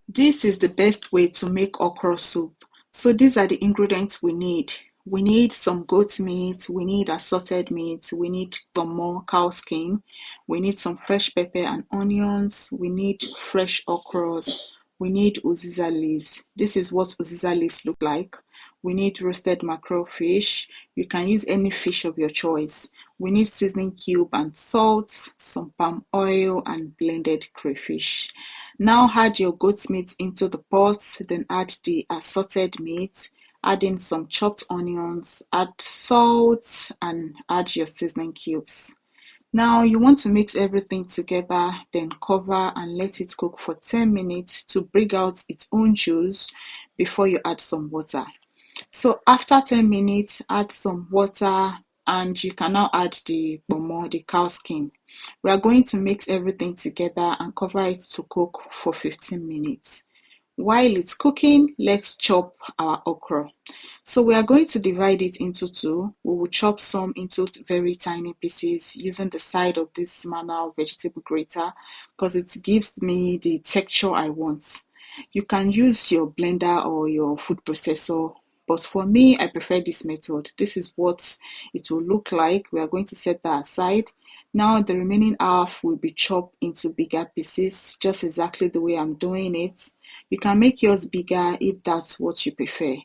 This is the best way to make okra soup. So these are the ingredients we need. We need some goat meat, we need assorted meat, we need Ponmo cow skin, we need some fresh pepper and onions, we need fresh okras, we need Uziza leaves. This is what Uziza leaves look like. We need roasted mackerel fish. You can use any fish of your choice. We need seasoning cube and salt, some palm oil and blended crayfish. Now add your goat meat into the pot, then add the assorted meat, add in some chopped onions, add salt and add your seasoning cubes. Now you want to mix everything together, then cover and let it cook for 10 minutes to bring out its own juice before you add some water. So after 10 minutes, add some water and you can now add the ponmo, the cow skin. We are going to mix everything together and cover it to cook for 15 minutes. While it's cooking, let's chop our okra. So we are going to divide it into two. We will chop some into very tiny pieces using the side of this manual vegetable grater because it gives me the texture I want. You can use your blender or your food processor, but for me, I prefer this method. This is what it will look like. We are going to set that aside. Now the remaining half will be chopped into bigger pieces, just exactly the way I'm doing it. You can make yours bigger if that's what you prefer.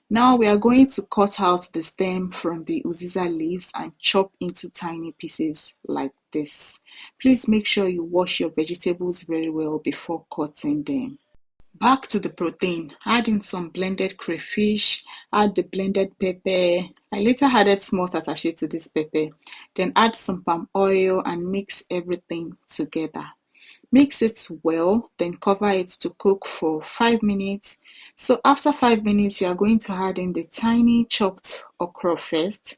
Now we are going to cut out the stem from the Uziza leaves and chop into tiny pieces like this. Please make sure you wash your vegetables very well before cutting them. Back to the protein, add in some blended crayfish, add the blended pepper. I later added small attaché to this pepper. Then add some palm oil and mix everything together. Mix it well, then cover it to cook for 5 minutes. So after 5 minutes, you are going to add in the tiny chopped okra first.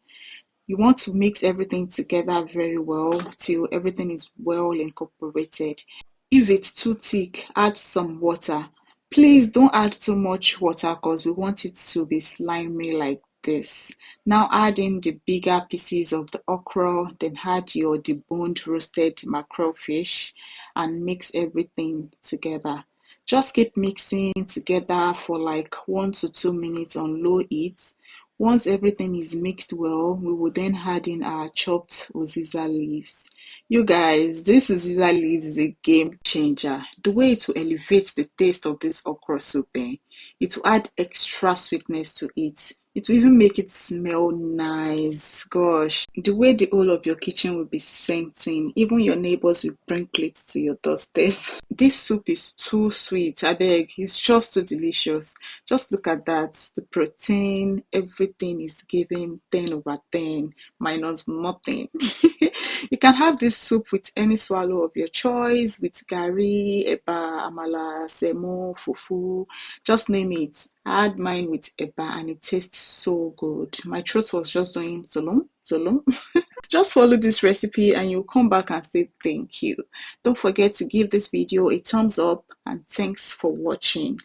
You want to mix everything together very well till everything is well incorporated. If it's too thick, add some water. Please don't add too much water because we want it to be slimy like this. Now add in the bigger pieces of the okra, then add your deboned roasted mackerel fish and mix everything together. Just keep mixing together for like 1 to 2 minutes on low heat. Once everything is mixed well, we will then add in our chopped Uziza leaves. You guys, this Uziza leaves is a game changer. The way it will elevate the taste of this okra soup, it will add extra sweetness to it. It will even make it smell nice. Gosh, the way the whole of your kitchen will be scenting, even your neighbors will bring plates to your doorstep. This soup is too sweet, I beg. It's just too delicious. Just look at that. The protein, everything is giving 10 over 10, minus nothing. You can have this soup with any swallow of your choice, with gari, eba, amala, semo, fufu, just name it. I had mine with eba and it tastes so good. My throat was just doing zolom, zolom. Just follow this recipe and you'll come back and say thank you. Don't forget to give this video a thumbs up and thanks for watching.